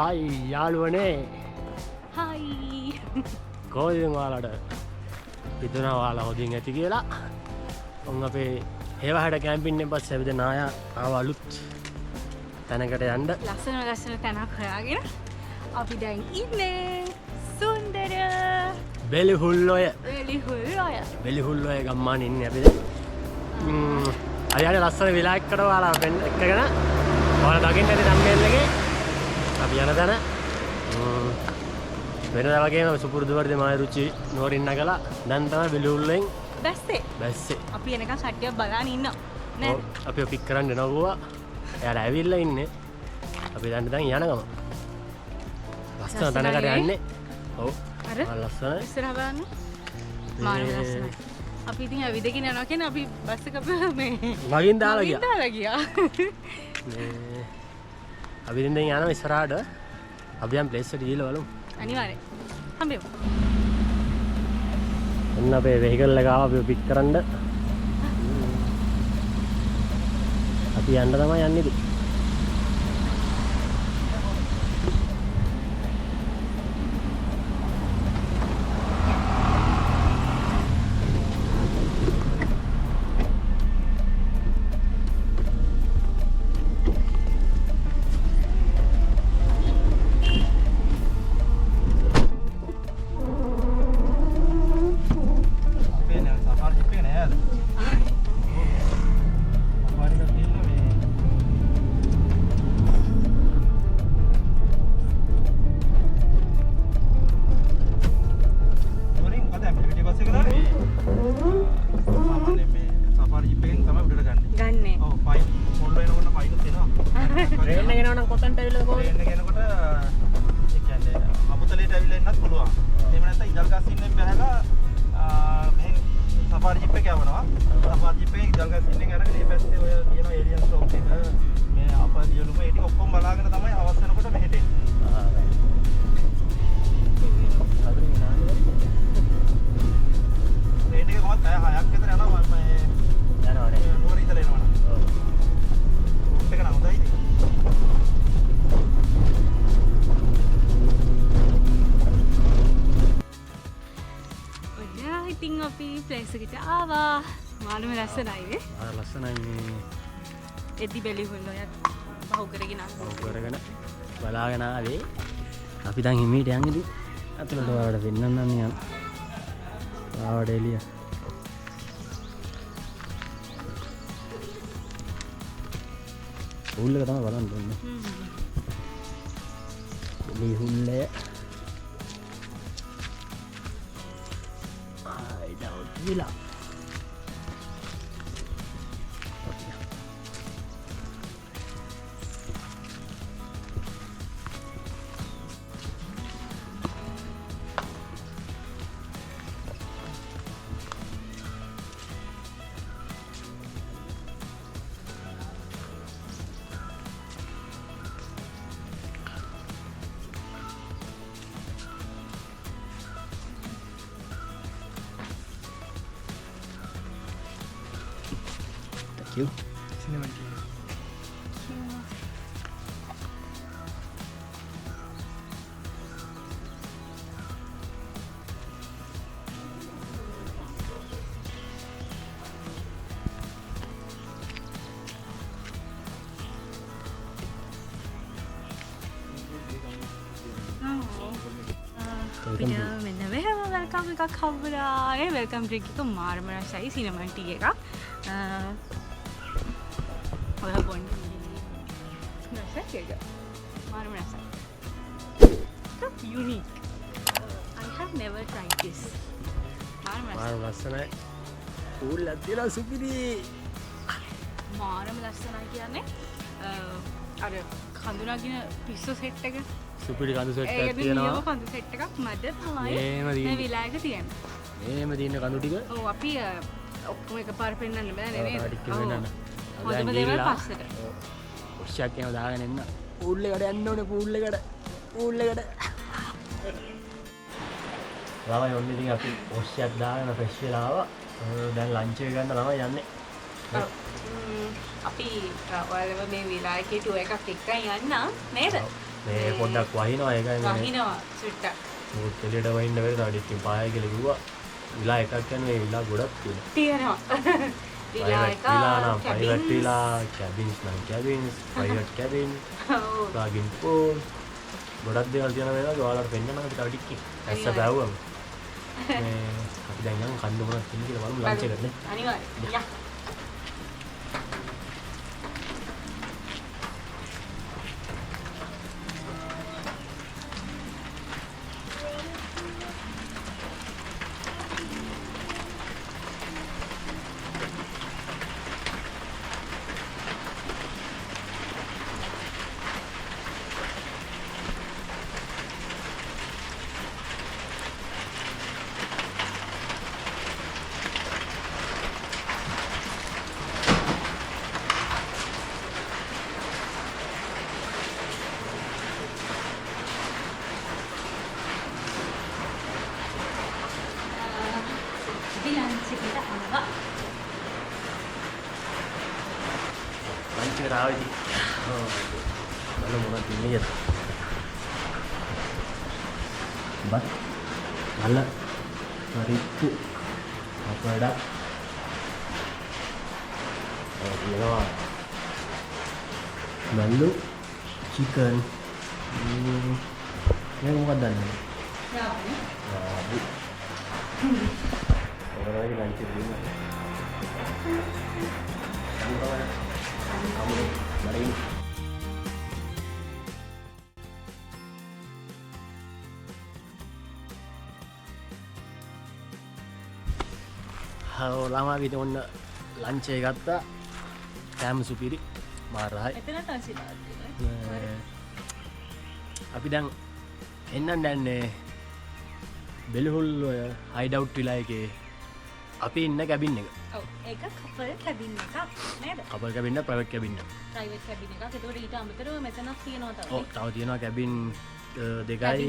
Hi යාළුවනේ. Hi. කොහොමද ඔයාලට හිතුණා ඔයාලා හොදින් ඇති කියලා? උන් අපේ හේවහට කැම්පින් එකෙන් පස්සේ අපි දැන් ආව අලුත් තැනකට යන්න. ලස්සන තැනක් හොයාගෙන අපි දැන් ඉන්නේ සුන්දර බෙලිහුල්ලොය. බෙලිහුල්ලොය ගම්මානේ ඉන්නේ අපි දැන්. අයියාට ලස්සන විලායකට ඔයාලා එක්කගෙන ඔයාලා දකින්න ඇති thumbnail එකේ අපි යන තැන වෙනදා වගේම සුපුරුදු වර්ධි මායි රුචි නෝරින් නගලා දැන් තමයි බෙලිහුල්ලෙන් බැස්සේ. අපි එනකන් සට්ටියක් බලන් ඉන්නවා. නේද? අපි පික් කරන්න එනවා. එයාලා ඇවිල්ලා ඉන්නේ. අපි දැන් යන ගම. ලස්සන තැනකට යන්නේ. ඔව්. අර ලස්සන. ඉස්සරහ බලන්න. මාරු ලස්සනයි. අපි ඉතින් ඇවිදගෙන යනවා කියන්නේ අපි බස් එක මේ වගින් දාලා ගියා. අපි දැන් යනවා ඉස්සරහට. අපි යම් ප්ලේස් එකට ගිහලා බලමු. අනිවාර්යෙන්. හම්බෙමු. ඔන්න අපේ වෙහිකල් එක ආවා අපි පික් කරන්න. අපි යන්න තමයි යන්නේ ඉතින්. අපි ප්ලේස් එකට ආවා. මාළුම ලස්සනයි නේ? ලස්සනයි මේ. එදි බෙලිහුල්ලොයක් බහු කරගෙන බලාගෙන ආවේ. අපි දැන් හිමීට යන් ඉතින් අතලට ඔයාලට වෙන්නන්න යන්න. ආවට එළිය. උල්ලක තමයි බලන්න ඕනේ. බෙලිහුල්ලය. Gila. You. welcome එකක් හම්බුණා. ඒ welcome drink එක මාරම රසයි cinnamon tea එකක්. ඔයා බොන්න රසයි ඒක. මාරම රසයි. So unique. I have never tried this. මාරම ලස්සනයි. ඌල් ඇදලා සුපිරි. මාරම ලස්සනයි කියන්නේ අර කඳුනාගෙන පිස්සු සෙට් එක සුපිරි කඳු සෙට් එකක් තියෙනවා. ඒ කඳු සෙට් එකක් මැද තමයි මේ විලායක තියෙන්නේ. මේම තියෙන කඳු ටික. ඔව් අපි ඔක්කොම එකපාර පෙන්නන්න බෑනේ නේද? ටික වෙනන්න. හොඳම දේවල් පස්සට. ඔෂ්ෂක් එහෙම දාගෙන එන්න. පූල් එකට යන්න ඕනේ පූල් එකට. පූල් එකට. ළමයි ඔන්න ඉතින් අපි ඔෂ්ෂක් දාගෙන ෆ්‍රෙෂ් වෙලා ආවා. දැන් ලන්ච් එක ගන්න තමයි යන්නේ. අපි ඔයාලව මේ විලායකේ ටුවර් එකක් එක්කන් යන්න නේද? මේ පොඩ්ඩක් වහිනවා ඒකයි මේ වහිනවා චුට්ටක්. මොකද එළියට වහින්න බැරි තාඩි ඉතින් පාය කියලා කිව්වා. විලා එකක් යන මේ විලා ගොඩක් තියෙනවා. විලා එක විලා නම් ප්‍රයිවට් විලා, කැබින්ස් නම් කැබින්ස්, ප්‍රයිවට් කැබින්, ප්ලගින් පූල් ගොඩක් දේවල් තියෙනවා මේවා. ඔයාලට පෙන්නන්න අපි තව ටිකක් ඇස්ස බෑවුවම. මේ අපි දැන් යන් කන්න මොනවද තියෙන්නේ කියලා බලමු ලන්ච් එකට නේ. අනිවාර්යයෙන්. යා. ලන්ච් එකට ආවා ඉතින්. බලමු මොනවද තියෙන්නේ කියලා. බත් නල පරිප්පු අපඩ තියෙනවා නල්ලු චිකන් මේක මොකක්ද දන්නේ? යාබු ඔයාලගේ ලන්ච් එක දෙන්න. ළමා විදිහට ඔන්න ලන්ච් එක ගත්තා. කෑම සුපිරි මාරයි. එතනට අසිලා අපි දැන් එන්නන් දැන්නේ බෙලිහුල් ඔය හයිඩවුට් විලා එකේ අපි ඉන්න කැබින් එක. ඔව් ඒක කපල් කැබින් එකක් නේද? කපල් කැබින් එක ප්‍රයිවට් කැබින් එක. ප්‍රයිවට් කැබින් එකක්. ඒකට ඊට අමතරව මෙතනක් තියෙනවා තව. ඔව් තව තියෙනවා කැබින් දෙකයි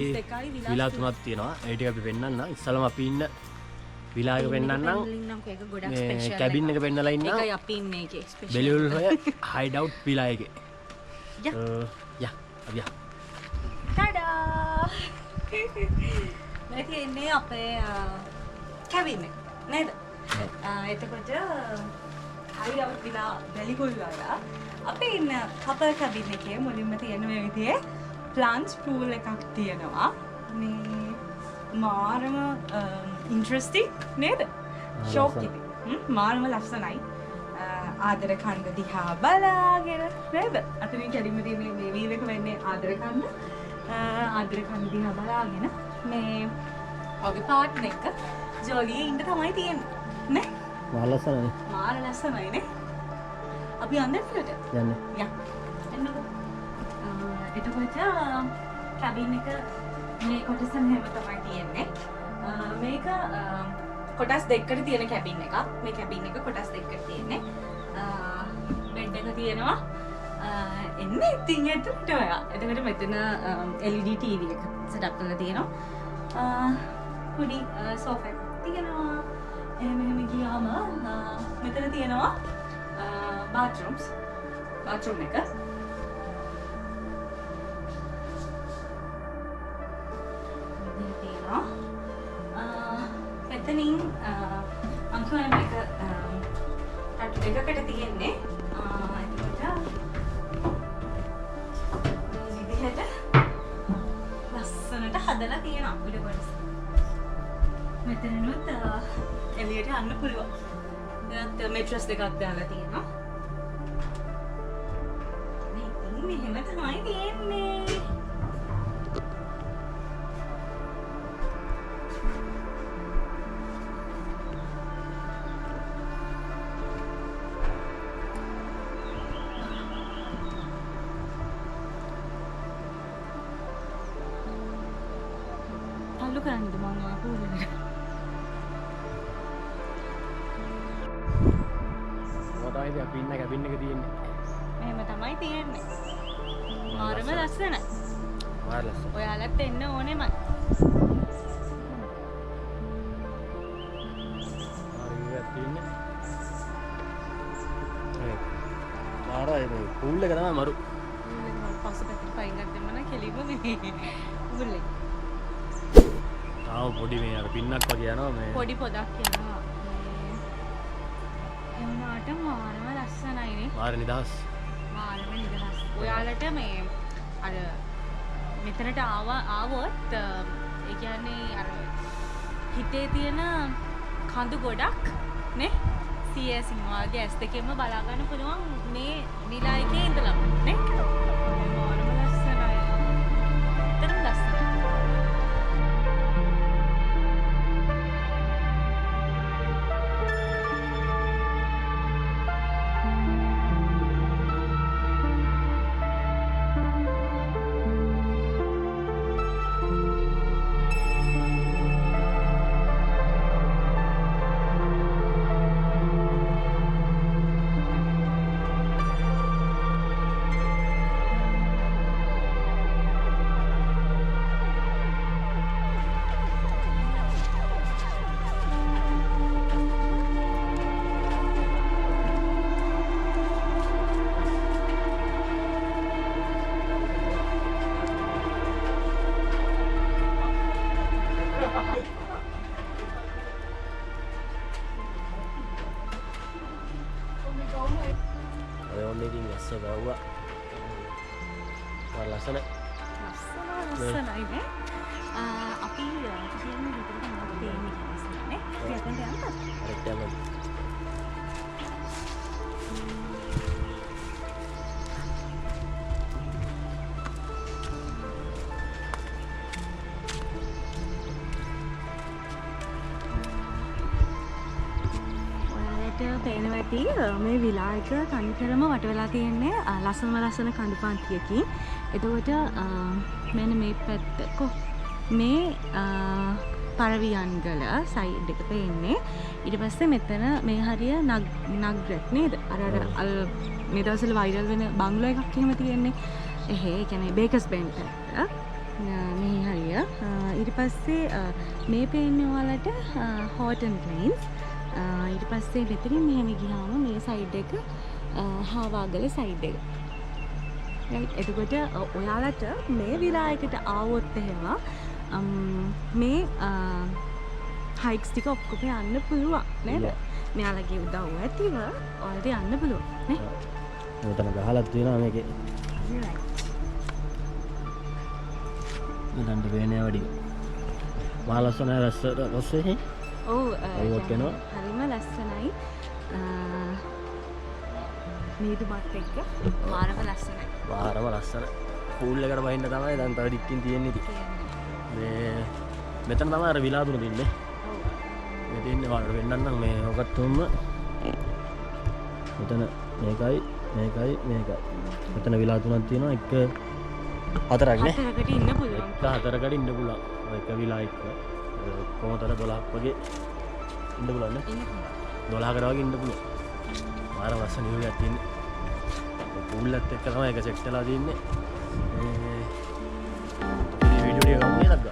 විලා තුනක් තියෙනවා. ඒ ටික අපි පෙන්නන්න. ඉස්සලම අපි ඉන්න විලා එක පෙන්නන්නම්. මේ කැබින් එක පෙන්නලා ඉන්නවා. ඒකයි අපි ඉන්නේ ඒකේ ස්පෙෂල්. බෙලිහුල් ඔය හයිඩවුට් විලා එකේ. යා අපි යා. ටඩා! මේ තියෙන්නේ අපේ කැබින් එක නේද? එතකොට හයිඩවුට් විලා බෙලිහුල් වල අපි ඉන්න කපල් කැබින් එකේ මුලින්ම තියෙන මේ විදිහේ ප්ලාන්ට්ස් පූල් එකක් තියෙනවා. මේ මාරම ඉන්ට්‍රස්ටිං නේද? ෂෝක් එක. මාරම ලස්සනයි. ආදර කන්ද දිහා බලාගෙන නේද? අතනින් කැඩින්න තියෙන මේ වීල් එක වෙන්නේ ආදර කන්ද. ආදර කන්ද දිහා බලාගෙන මේ ඔගේ පාර්ට්නර් එක ජොලියේ ඉන්න තමයි තියෙන්නේ. නේ? මාර ලස්සනයි. මාර ලස්සනයි නේ? අපි යන්නේ එතනට. යන්න. යා. එන්නකෝ. එතකොට කැබින් එක මේ කොටස හැම තමයි තියෙන්නේ. මේක කොටස් දෙකකට තියෙන කැබින් එකක්. මේ කැබින් එක කොටස් දෙකකට තියෙන්නේ. බෙඩ් එක තියෙනවා. එන්නේ ඉතින් එතනට ඔයා. එතකොට මෙතන LED TV එක සෙටප් කරලා තියෙනවා. පොඩි සෝෆා එකක් තියෙනවා. එහෙම ගියාම මෙතන තියෙනවා bathrooms. bathroom එක. මෙතනින් අංකවල මේක අට දෙකකට තියෙන්නේ. එතකොට මේ විදිහට ලස්සනට හදලා තියෙනවා උඩ කොටස. මෙතනනොත් එළියට යන්න පුළුවන්. දැන් මෙට්‍රස් දෙකක් දාලා තියෙනවා. මේ ඉතින් මෙහෙම තමයි තියෙන්නේ. අල්ලු කරන්නද මම ආපු වෙලකට. මොකටද අපි ඉන්න කැබින් එක තියෙන්නේ? මෙහෙම තමයි තියෙන්නේ. මාරම ලස්සනයි. මාර ලස්සන. ඔයාලත් එන්න ඕනෙමයි. හරියට තියෙන්නේ. මාරයි මේ පූල් එක තමයි මරු. පස්සපැත්තට පයින් ගත්තම නම් කෙලිම මේ උගුල්ලේ. තාම පොඩි මේ අර පින්නක් වගේ යනවා මේ. පොඩි පොදක් යනවා. ඒ වුණාට මාරම ලස්සනයිනේ. මාර නිදහස්. මාරම නිදහස්. ඔයාලට මේ අර මෙතනට ආවොත් ඒ කියන්නේ අර හිතේ තියෙන කඳු ගොඩක් නේ සියසින් වාගේ ඇස් දෙකෙන්ම බලා ගන්න පුළුවන් මේ විලායකේ ඉඳලා නේ මාරම ලස්සනයි. එතන ලස්සනයි. ලස්සනයිනේ. අපි කියන්නේ විතරක් නෑ තේන්නේ කියන්නේ නේ. අපි අතෙන්ට යන්න. පේනවා ඇති මේ විලායක තනිකරම වට වෙලා තියෙන්නේ ලස්සන කඳු පාන්තියකින්. එතකොට මෙන්න මේ පැත්ත මේ පරවියන්ගල සයිඩ් එක පේන්නේ. ඊට පස්සේ මෙතන මේ හරිය නග්රෙක් නේද? අර මේ දවස්වල වයිරල් වෙන බංගලෝ එකක් එහෙම තියෙන්නේ. ඒ කියන්නේ බේකර්ස් බෙන්ට් එක. මේ හරිය. ඊට පස්සේ මේ පේන්නේ ඔයාලට හෝටන් ප්ලේන්ස්. ඊට පස්සේ මෙතනින් මෙහෙම ගියාම මේ සයිඩ් එක හාවාගල සයිඩ් එක. රයිට්. එතකොට ඔයාලට මේ විලායකට ආවොත් එහෙම මේ හයික්ස් ටික ඔක්කොම යන්න පුළුවන් නේද? මෙයාලගේ උදව්ව ඇතිව ඔයාලට යන්න පුළුවන් නේ? උතන ගහලා තියෙනවා මේකේ. නන්ද වේනේ වැඩි. මාලසන රස්සේ ඔව් හරිම ලස්සනයි. නීදුමත් එක්ක මාරම ලස්සනයි. මාරම ලස්සන. පූල් එකට බහින්න තමයි දැන් තව ඩික්කින් තියෙන්නේ ඉතින්. මේ මෙතන තමයි අර විලාදුන තින්නේ. ඔව්. මේ තින්නේ වල වෙන්නන්නම් මේ ඔකත්තුම මෙතන මේකයි. මෙතන විලාදුනක් තියෙනවා එක හතරක් නේ. හතරකට ඉන්න පුළුවන්. හතරකට ඉන්න පුළුවන්. එක විලා එක කොහොමද 12ක් වගේ ඉන්න පුළුවන් නේ? 12කට වගේ ඉන්න පුළුවන්. මාර ලස්සන view එකක් තියෙන්නේ. පූල්ලත් එක්ක තමයි ඒක සෙට් වෙලා තියෙන්නේ. මේ වීඩියෝ එක ගමු නේද?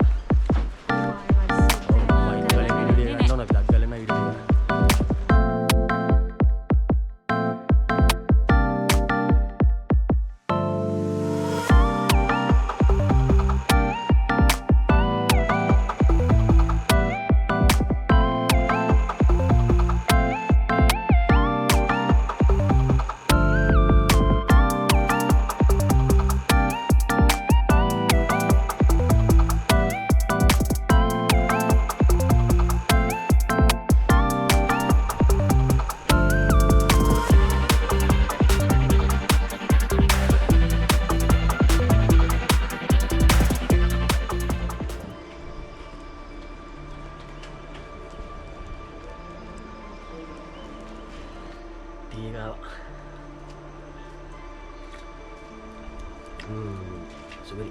සුබරි.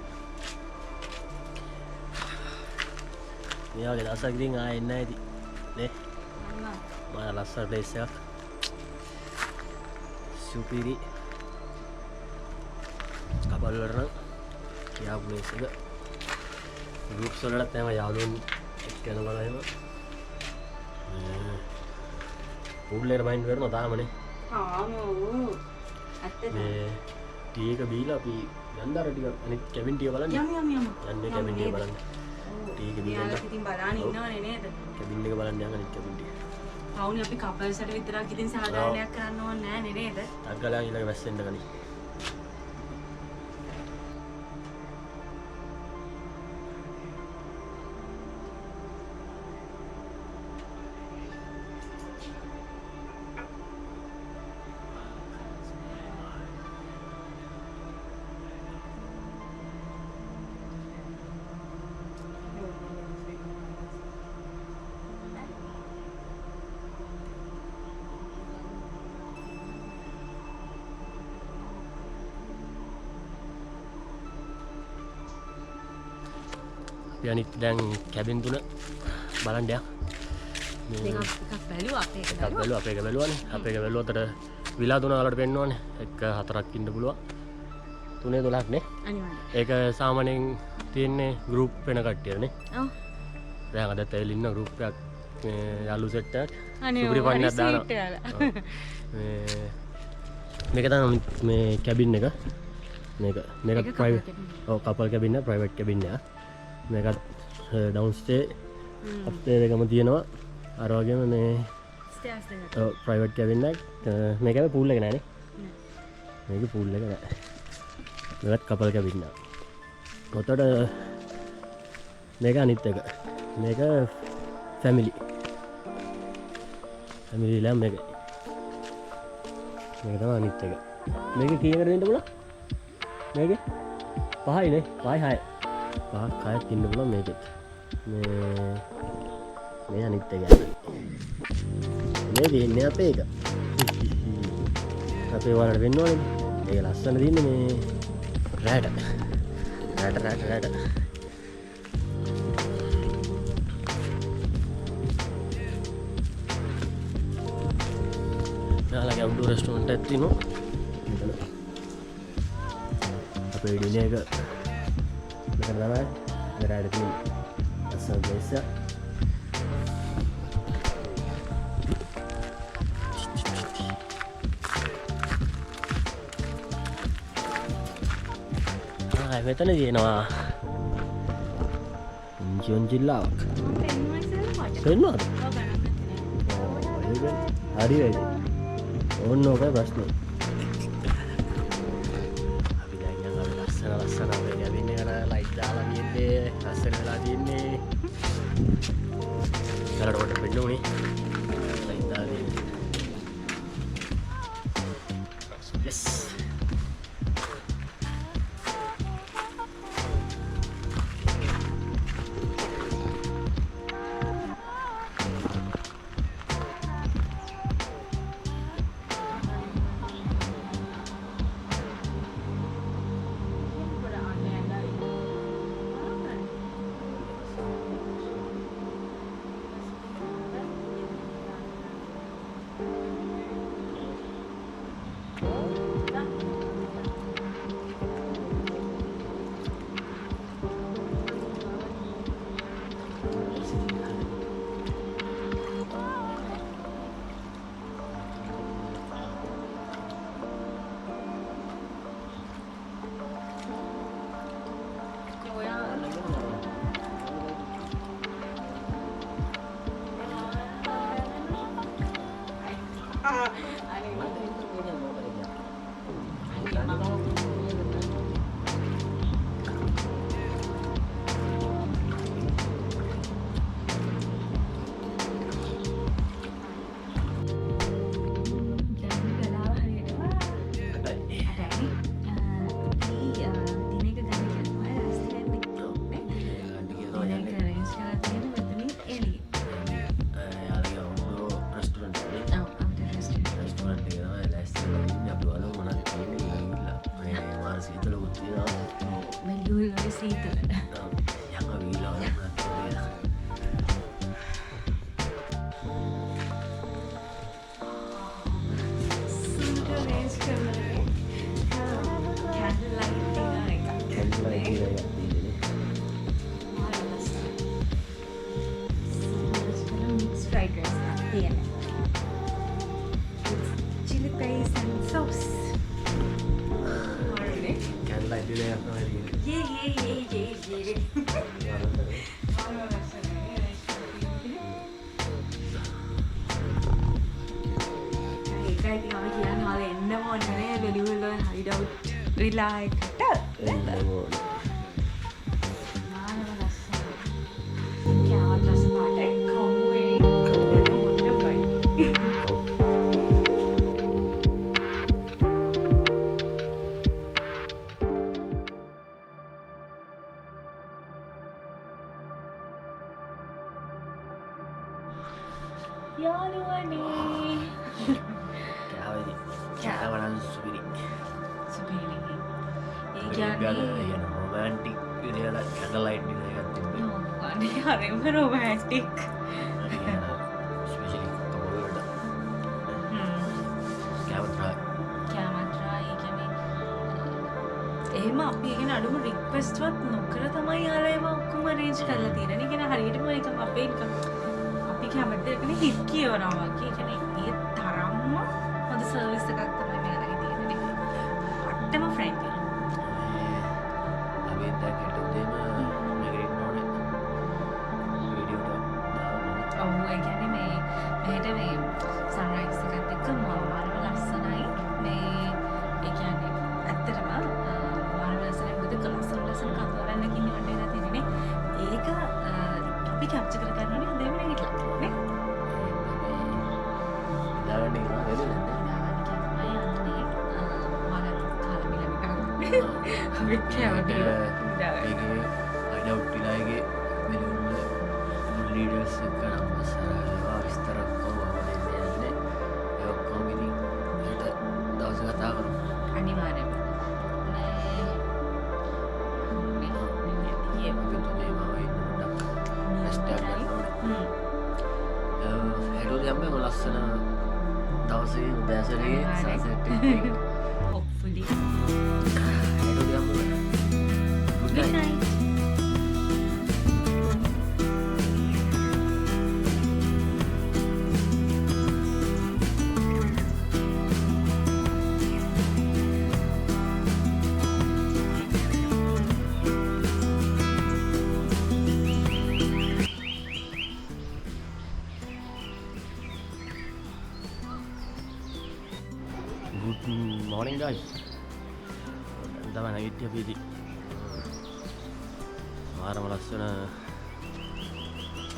මේ වගේ දවසක් ඉතින් ආයෙ එන්න ඇති නේ. මම ලස්සන ප්ලේස් එකක්. සුපිරි. කපල් වලට නම් කියා ප්ලේස් එක. ගෲප්ස් වලට තමයි යාළුවෝ එක්ක යනවා එහෙම. පූල් එකට බයින් කරනවා තාමනේ. ආමෝ. ඇත්තද? මේ ටී එක බීලා අපි යන්න අර ටික අනිත් කැබින් ටික බලන්න. යමු. යන්නේ කැබින් ටික බලන්න. ටී එක බීලා යාළුවා ඉතින් බලන්න ඉන්නවනේ නේද? කැබින් එක බලන්න යන්න අනිත් කැබින් ටික. පවුනේ අපි කපල්ස්ට විතරක් ඉතින් සාධාරණයක් කරන්න ඕනේ නෑනේ නේද? අග්ගලා ඊළඟ වැස්සෙන්න ගනි. අනිත් දැන් කැබින් තුන බලන්න යක්. එකක් බැලුවා අපේ එක බැලුවානේ. අපේ එක බැලුවතට විලා තුන වලට පෙන්වන්නේ. එක 4ක් ඉන්න පුළුවන්. 3 12ක් නේ. අනිවාර්යයෙන්. ඒක සාමාන්‍යයෙන් තියෙන්නේ ගෲප් වෙන කට්ටියනේ. ඔව්. දැන් අදත් ඇවිල්ලා ඉන්න ගෲප් එකක් මේ යාළු සෙට් එකක්. අනේ සුපිරි පන්නක් දානවා. මේක තමයි මේ කැබින් එක. මේක ප්‍රයිවට්. ඔව් කපල් කැබින් එක ප්‍රයිවට් කැබින් එක. මේකත් ඩවුන් ස්ටේ අප්ස්ටේර් එකම තියෙනවා. අර වගේම මේ ස්ටේර්ස් දෙක. ඔව් ප්‍රයිවට් කැබින් එක. මේකේ පූල් එක නෑනේ. මේකේ පූල් එක නෑ. මේකත් කපල් කැබින් එක. ඔතට මේක අනිත් එක. මේක ෆැමිලි ලා මේක. මේක තමයි අනිත් එක. මේක කීයකට දෙන්න පුළුවන්? මේකේ 5යි නේ. 5යි 6යි. 5ක් 6ක් ඉන්න පුළුවන් මේකෙත්. මේ අනිත් එක. මේ දෙන්නේ අපේ එක. අපේ වලට වෙන්න ඕනේ. ඒක ලස්සන දින්නේ මේ රැට. නාලා ගැඹුරු රෙස්ටෝරන්ට් එකක් තියෙනවා. මෙතන අපේ ඩිනර් එක මෙතන තමයි රැට තියෙන්නේ. අසල් ප්ලේස් එක. මෙතන තියෙනවා ජොන්ජිල්ලාවක්. පෙන්වන්නවද? හරි වැඩි. ඕන්න ඕකයි ප්‍රශ්නේ. අපි දැන් යන අපි ලස්සන අපේ කැබින් එකට ලයිට් දාලා තියෙන්නේ. ලස්සන වෙලා තියෙන්නේ. ඊළඟට කොට පෙන්නුනේ. ලයිට් දාලා තියෙන්නේ. yes. විනයක් තමයි තියෙන්නේ. ඒකයි ඉතින් අපි කියන්නේ ඔයාලා එන්න ඕනේ වෙලිවල හයිඩ් අවුට් විලා එකට. යාළුවනේ කෑවනම් සුපිරි. සුපිරි. ඒ ගල කියන්නේ රොමෑන්ටික් විදියට කැන්ඩල්ලයිට් ඩිනර් එකක් තිබ්බේ. අනේ හරිම රොමැන්ටික්. ස්පෙෂලි කපල් වලට කැමරා කැමරා ඒ කියන්නේ එහෙම අපි ඒ කියන්නේ අඩුම රික්වෙස්ට් වත් නොකර තමයි යාලා ඒවා ඔක්කොම අරේන්ජ් කරලා තියෙන්නේ. ඒ කියන්නේ හරියටම නිකන් අපේ නිකන් අපි කැමති එකනේ හිට් කියවනවා වගේ. ඒ කියන්නේ ඒ තරම්ම හොඳ සර්විස් එකක් තමයි මේකට තියෙන්නේ. අට්ටම ෆ්‍රෙන්ඩ්ලි. අපි දැන් හිතුවේම මේකට ඕනේ වීඩියෝ එකක් දාන්න. ඔව් ඒ කියන්නේ මේ මෙහෙට මේ සන්රයිස් එකත් එක්ක මාරම ලස්සනයි. මේ ඒ කියන්නේ ඇත්තටම මාරම ලස්සනයි. මොකද ලස්සන කතාවරන්නකින් වටේ නැති තියෙන්නේ. ඒක අපි කැප්චර් කර ගන්න ඕනේ හොඳම නැගිටලා නේ. දාන්න ඉන්න වෙන්නේ ලස්සන දවසේ උදෑසනේ සන්සෙට් එක. hopefully good night. Good morning guys. Kita mana gitu ya Bidi. මාරම ලස්සන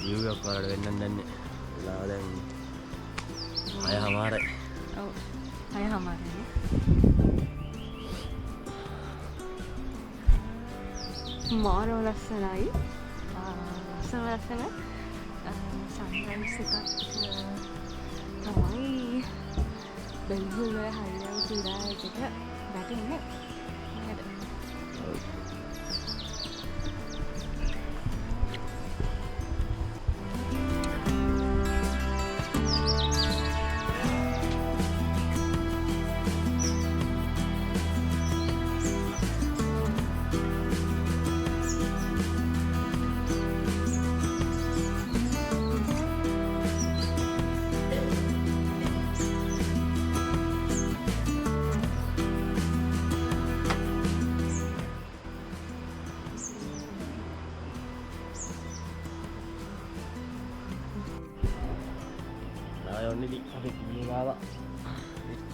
view එකක් වලට වෙන්නන් දැන්නේ. වෙලාව දැන් 6:00. ඔව් 6:00 නේ. මාරම ලස්සනයි. ලස්සන සන්රයිස් එකක් තමයි බෙල්හුල හයිලව් කියලා එකට වැටෙන්නේ. නේද? Ini ada di bawah.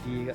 Tiga.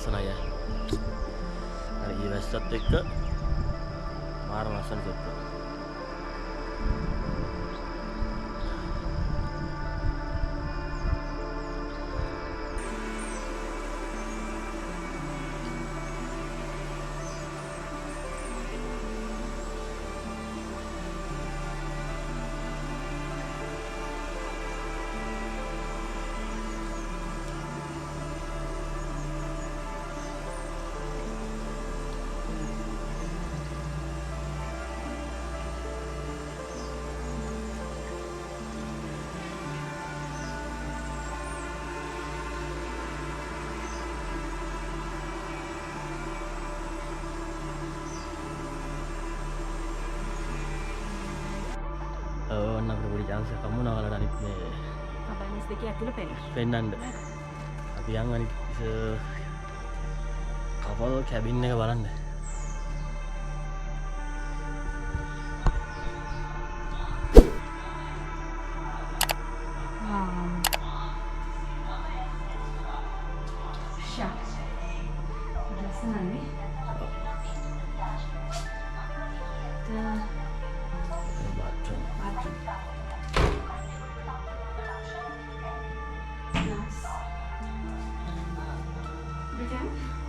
ලස්සනයි. අර ඊ වැස්සත් එක්ක මාර ලස්සන සෙට් එක. ඔන්න අපිට පොඩි chance එකක් හම්බුණා ඔයාලට අනිත් මේ අපේ දෙකේ ඇතුළේ පෙන්නන්න. අපි යන් අනිත් කපල් කැබින් එක බලන්න.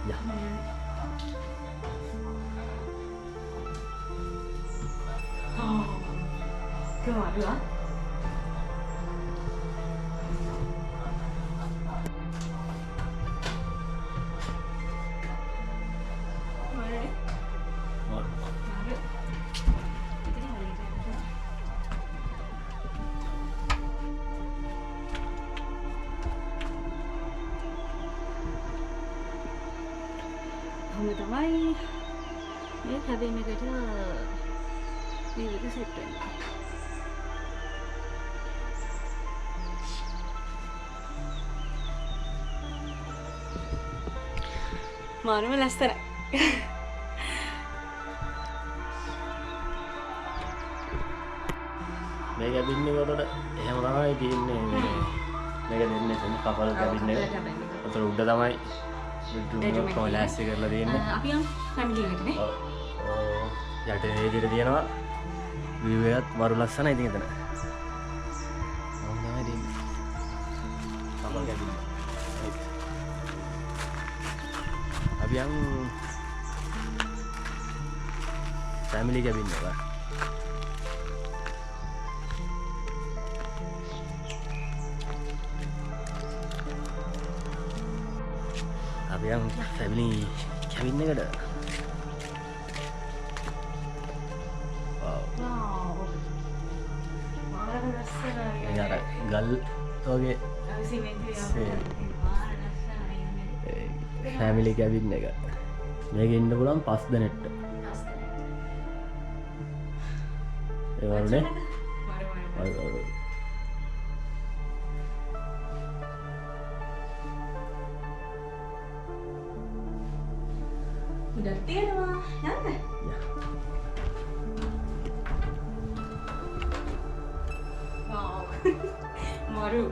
Ya. Keluar dulu. තමයි මේ කැබින් එකට විවිධ සෙට් වෙනවා. මාරුම ලස්සනයි. මේ කැබින් එක උඩට එහෙම තමයි තියෙන්නේ. මේක දෙන්නේ කපල් කැබින් එක. උතර උඩ තමයි bedroom කොලාස් එක කරලා තියෙන්නේ. අපි යම් ෆැමිලි එකට නේ. ඔව්. යට මේ විදිහට තියෙනවා. view එකත් වරු ලස්සනයි ඉතින් එතන. ඔව් තමයි තියෙන්නේ. Couple cabin. අපි යම් ෆැමිලි කැබින් එක. අපි යම් ෆැමිලි කැබින් එකට. ගල් වගේ ෆැමිලි කැබින් එක. මේක ඉන්න පුළුවන් 5 දෙනෙක්ට. ඒ වරුනේ udah තියෙනවා යන්න. wow maru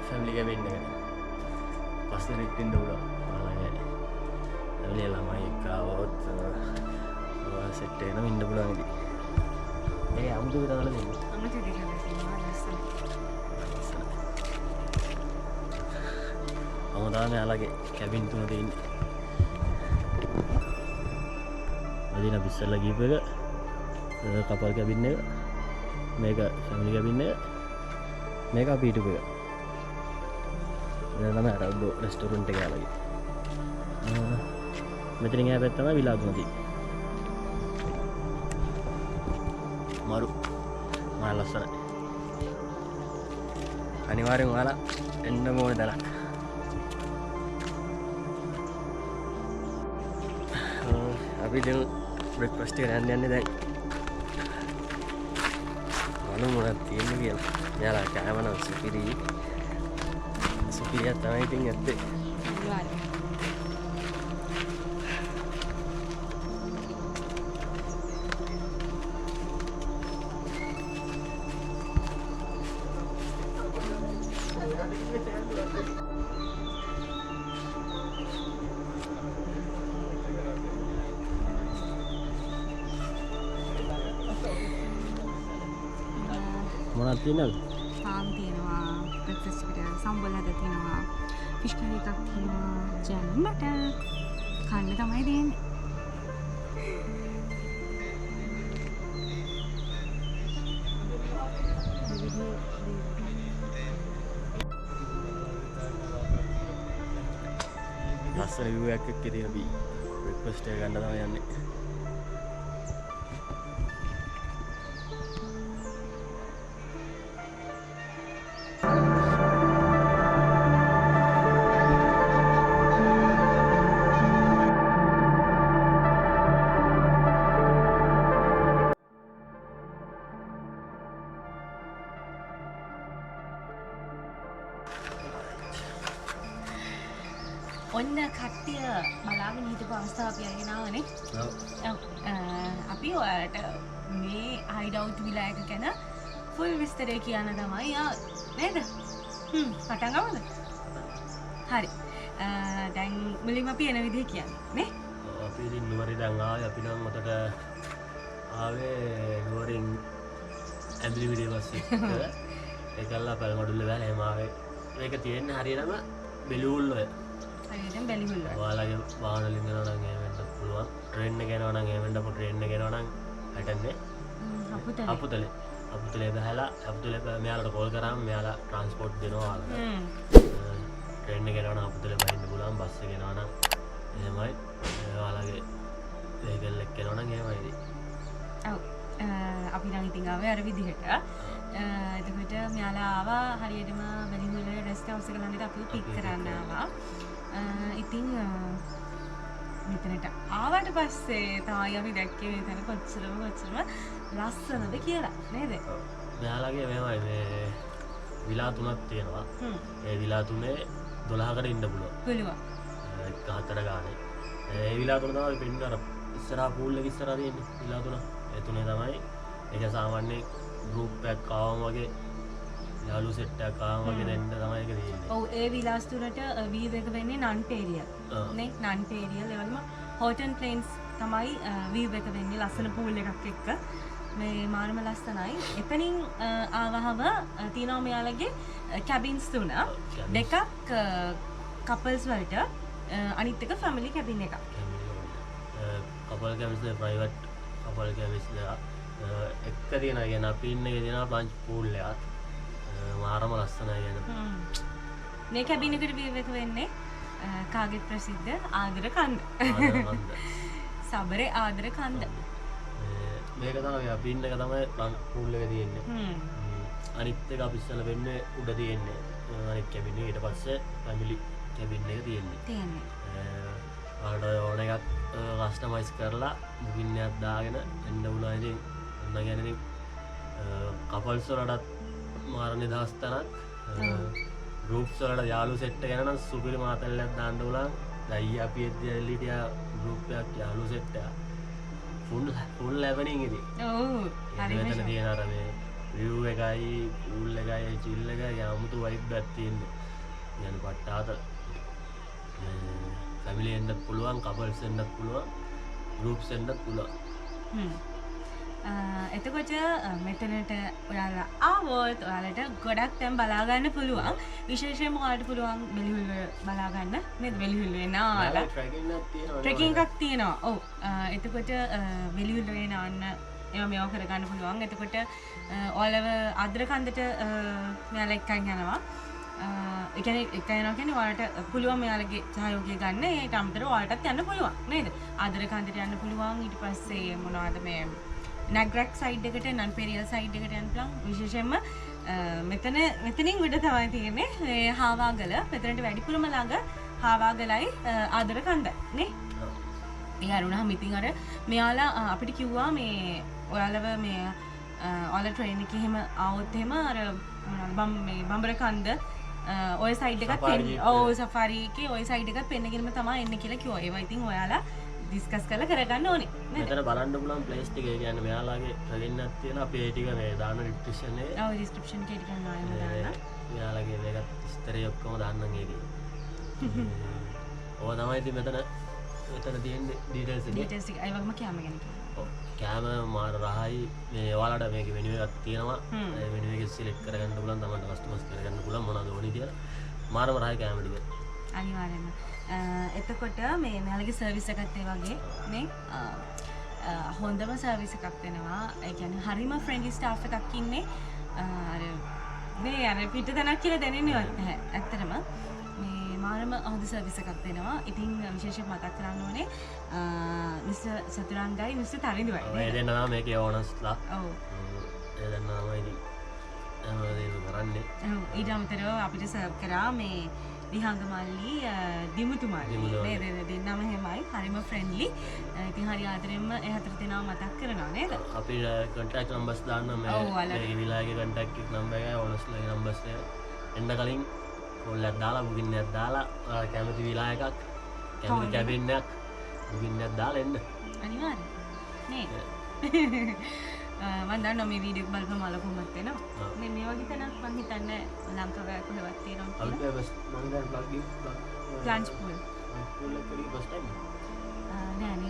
ෆැමිලි කැබින් එක. පස් දෙනෙක් ඉන්න පුළුවන්. ඔයාලගේ ෆැමිලි ළමයි එක්ක આવොත් ඔයාලා සෙට් වෙනම ඉන්න පුළුවන් ඉතින්. මේ අමුතු විතරවල දෙන්නේ. අමුතු විතරවල තියෙනවා ලස්සන. අමුදාම යාලගේ කැබින් තුන තියෙන්නේ. එදින අපි ඉස්සෙල්ලා ගිහපු එක කපල් කැබින් එක. මේක ෆැමිලි කැබින් එක. මේක අපි හිටපු එක. තමයි අර රෙස්ටෝරන්ට් එක වගේ. මෙතනින් එහා පැත්ත තමයි විලා තුන තියෙන්නේ. මරු මා ලස්සනයි. අනිවාර්යෙන් ඔයාලා එන්න ඕනේ දැනක්. අපි දැන් බ්‍රෙක්ෆාස්ට් එක යන්නේ දැන්. මොනවද තියෙන්නේ කියලා. මෙයාලා කෑම නම් සුපිරි. සුපිරිය තමයි ඉතින් ඇත්තේ. මොනවද තියෙනවද? සාම් තියෙනවා, බ්‍රෙක්ෆාස්ට් එකට සම්බොල් හදලා තියෙනවා, ෆිෂ් කරි එකක් තියෙනවා, ජැම් බටර්. කන්න තමයි දෙන්නේ. ලස්සන view එකක් එක්ක තියෙන බ්‍රෙක්ෆාස්ට් එක ගන්න තමයි යන්නේ. ඔන්න කට්ටිය බලාගෙන හිටපු අවස්ථාව අපි අරගෙන ආවනේ. අපි ඔයාලට මේ හයිඩවුට් විලා එක ගැන ෆුල් විස්තරය කියන්න තමයි නේද? පටන් ගමු. හරි. දැන් මුලින්ම අපි එන විදිහ කියන්නේ නේ? අපි ඉතින් නුවර ඉඳන් ආවේ. අපි නම් මතට ආවේ නුවරින් ඇඹිලි විදිය බස් එක. ඒකල්ලා පල්මඩුල්ල වැල එහෙම ආවේ. මේක තියෙන්නේ හරියටම බෙලුවුල්ලොය. හරියටම බැලිහුල්ල. ඔයාලගේ වාහන වලින් යනවා නම් එහෙම වෙන්න පුළුවන්. ට්‍රේන් එක යනවා නම් එහෙම වෙන්න පුළුවන්. ට්‍රේන් එක යනවා නම් හැටන්නේ අපුතලේ. අපුතලේ බහලා අපුතලේ මෙයාලට කෝල් කරාම මෙයාලා ට්‍රාන්ස්පෝර්ට් දෙනවා ඔයාලට. ට්‍රේන් එක යනවා නම් අපුතලේ බහින්න පුළුවන්. බස් එක යනවා නම් එහෙමයි. ඔයාලගේ වෙහිකල් එක යනවා නම් එහෙමයි. ඔව්. අපි නම් ඉතින් ආවේ අර විදිහට. එතකොට මෙයාලා ආවා හරියටම බැලිහුල්ලේ රෙස්ට් හවුස් එක ළඟට අපි පික් කරන්න ආවා. ඉතින් මෙතනට ආවට පස්සේ තමයි අපි දැක්කේ මෙතන කොච්චරම ලස්සනද කියලා නේද? මෙයාලගේ මෙහෙමයි මේ විලා තුනක් තියෙනවා. ඒ විලා තුනේ 12කට ඉන්න පුළුවන්. එක හතර ගානේ. ඒ විලා තුන තමයි පින්න අර ඉස්සරහා පූල් එක ඉස්සරහා තියෙන්නේ විලා තුන. ඒ තුනේ තමයි ඒක සාමාන්‍ය ගෲප් එකක් ආවම වගේ යාළු සෙට් එකක් ආවම වගේ දෙන්න තමයි ඒක තියෙන්නේ. ඔව් ඒ විලාස් තුනට වීව් එක වෙන්නේ නන් පේරියල්. නේ නන් පේරියල් එවලම හොටන් ප්ලේන්ස් තමයි වීව් එක වෙන්නේ ලස්සන පූල් එකක් එක්ක. මේ මානම ලස්සනයි. එතනින් ආවහම තියෙනවා මෙයාලගේ කැබින්ස් තුන. දෙකක් කපල්ස් වලට අනිත් එක ෆැමිලි කැබින් එකක්. කපල් කැබින්ස් ප්‍රයිවට් කපල් කැබින්ස් එක තියෙනවා. කියන්නේ අපි ඉන්න එකේ තියෙනවා ප්ලන්ජ් පූල් එකක්. මාරම ලස්සනයි කියන්නේ. මේ කැබින් එකට වීව් එක වෙන්නේ කාගේ ප්‍රසිද්ධ ආදර කන්ද. සබරේ ආදර කන්ද. මේක තමයි අපි ඉන්න එක තමයි ප්ලන්ජ් පූල් එක තියෙන්නේ. අනිත් එක අපි ඉස්සෙල්ලා වෙන්නේ උඩ තියෙන්නේ. අනිත් කැබින් එක ඊට පස්සේ ෆැමිලි කැබින් එක තියෙන්නේ. ආඩ ඕන එකක් කස්ටමයිස් කරලා බුකින් එකක් දාගෙන එන්න උනා. ඉතින් ඔන්න කියන්නේ ඉතින් කපල්ස් වලටත් මාර නිදහස් තැනක්. ගෲප්ස් වලට යාළු සෙට් එක ගැන නම් සුපිරි මාතල්ලයක් දාන්න උනා. දැන් අපි එද්දියා ගෲප් එකක් යාළු සෙට් එක ෆුල් හැපනින් ඉතින්. ඔව්. හරි මෙතන තියෙන අර මේ view එකයි pool එකයි chill එකයි 아무තු vibe එකක් තියෙන්නේ. යන පට්ටාත family එන්නත් පුළුවන්, couples එන්නත් පුළුවන්, groups එන්නත් පුළුවන්. එතකොට මෙතනට ඔයාලා ආවොත් ඔයාලට ගොඩක් තැන් බලා ගන්න පුළුවන්. විශේෂයෙන්ම ඔයාලට පුළුවන් බෙලිහුල්ල බලා ගන්න. නේද? බෙලිහුල්ලේ නාලා ට්‍රෙකින් එකක් තියෙනවා. ඔව්. එතකොට බෙලිහුල්ලේ නාන්න මේව කරගන්න පුළුවන්. එතකොට ඔයාලව ආද්‍රකන්දට මෙයාලා එක්කන් යනවා. එකන එකනකන වාට පුළුවන් මෙයාලගේ සහයෝගය ගන්න ඒට අමතර වාටත් යන්න පුළුවන් නේද ආදර කන්දට යන්න පුළුවන් ඊට පස්සේ මොනවාද මේ නැග්‍රැක් සයිඩ් එකට නන් පෙරියල් සයිඩ් එකට යන්න පුළුවන් විශේෂයෙන්ම මෙතනින් උඩ තමයි තියෙන්නේ හාවාගල මෙතනට වැඩිපුරම ළඟ හාවාගලයි ආදර කන්ද නේ ඒ අරුණාම ඉතින් අර මෙයාලා අපිට කිව්වා මේ ඔයාලව මේ ඔයාලා ට්‍රේන් එකේ එහෙම ආවොත් එහෙම අර මේ බම්බර කන්ද ඔය සයිඩ් එකත් පෙන්න ඔව් සෆාරි එකේ ඔය සයිඩ් එකත් පෙන්නගෙනම තමයි එන්නේ කියලා කිව්වා. ඒවා ඉතින් ඔයාලා ඩිස්කස් කරලා කරගන්න ඕනේ. මෙතන බලන්න පුළුවන් ප්ලේස් ටික කියන්නේ මෙයාලාගේ රෙගෙන්නක් තියෙන අපි ඒ ටික මේ දාන ඩිස්ක්‍රිප්ෂන් එකේ. ඔව් ඩිස්ක්‍රිප්ෂන් එකේ ටික නායම දාන්න. මෙයාලාගේ මේකත් විස්තරය ඔක්කොම දාන්නම් ඒකේ. ඔය තමයි ඉතින් මෙතන තියෙන්නේ ඩීටේල්ස් එක. ඩීටේල්ස් එක. ඒ වගේම කැම ගැන කියන්න. කෑම මාර රහයි මේ ඔයාලට මේක මෙනු එකක් තියෙනවා ඒ මෙනු එක සිලෙක්ට් කරගන්න පුළුවන් තමන්ට කස්ටමයිස් කරගන්න පුළුවන් මොනවද ඕනේ කියලා මාරම රහයි කෑම ටික අනිවාර්යයෙන්ම එතකොට මේ මෙයාලගේ සර්විස් එකත් ඒ වගේ නේ හොඳම සර්විස් එකක් දෙනවා ඒ කියන්නේ හරිම ෆ්‍රෙන්ඩ්ලි ස්ටාෆ් එකක් ඉන්නේ අර මේ අර පිටතනක් කියලා දැනෙන්නේවත් නැහැ ඇත්තටම මේ මාරම හොඳ සර්විස් එකක් දෙනවා ඉතින් විශේෂයෙන් මතක් කරන්න ඕනේ මිස්ටර් සතුරංගයි මිස්ටර් තරිඳුයි ඔය දෙන්න තමයි මේකේ ඕනස්ලා ඔව් ඒ දෙන්න තමයි ඉතින් හැමදේම කරන්නේ ඔව් ඊට අමතරව අපිට සර්ව් කරා මේ විහංග මල්ලි දිමුතුමාලි නේද දෙන්නම එහෙමයි හරිම ෆ්‍රෙන්ඩ්ලි ඉතින් හරි ආදරෙන්ම ඒ හතර දෙනාම මතක් කරනවා නේද අපි කන්ටැක්ට් නම්බර්ස් දාන්න මේ විලාගේ කන්ටැක්ට් නම්බර් එක ඕනස්ලාගේ නම්බර්ස් එක එන්න කලින් කෝල් එකක් දාලා බුකින් එකක් දාලා කැමති විලා එකක් කැමති කැබින් එකක් බුකින් එකක් දාලා එන්න අනිවාර්යෙන් නේද මම දන්නවා මේ වීඩියෝ එක බලපුවම අලකුමත් වෙනවා මේ වගේ තැනක් මම හිතන්නේ ලංකාවේ කොහෙවත් තියෙනවා කියලා අපි මම දැන් ප්ලග් ඉන් ප්ලාන්ට් පූල් එකේ ෆස්ට් ටයිම් නෑ මම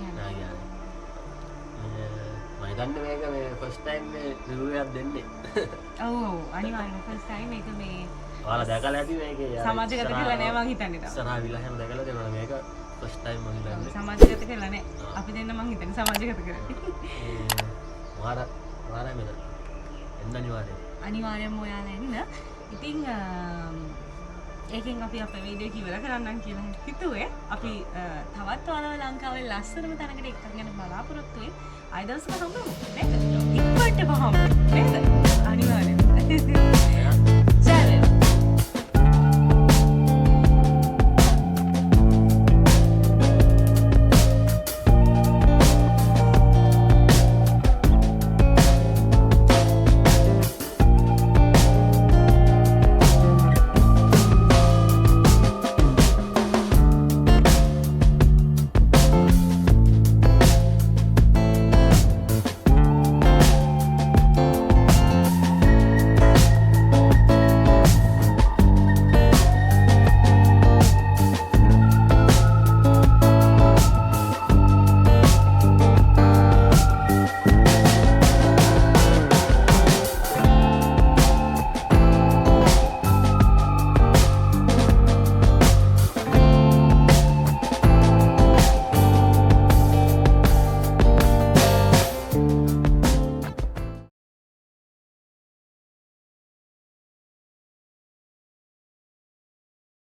දන්නේ මේක මේ ෆස්ට් ටයිම් මේ රිවිව් එකක් දෙන්නේ ඔව් අනිවාර්යෙන්ම ෆස්ට් ටයිම් මේක මේ ඔයාලා දැකලා ඇති මේකේ සමාජගත කරලා නෑ මං හිතන්නේ තාම සරා විලා හැම දැකලා දෙනවා මේක ෆස්ට් ටයිම් මම හිතන්නේ සමාජගත කරලා නෑ අපි දෙන්න මං හිතන්නේ සමාජගත කරලා වාරා මෙතන එන්න අනිවාර්යෙන්ම ඔයාලා එන්න ඉතින් ඒකෙන් අපි අපේ වීඩියෝ එක ඉවර කරන්නම් කියලා හිතුවේ අපි තවත් ඔයාලව ලංකාවේ ලස්සනම තැනකට එක්කගෙන බලාපොරොත්තු වෙයි ආයෙ දවසක හම්බෙමු නේද ඉක්මනට හම්බෙමු නේද අනිවාර්යෙන්ම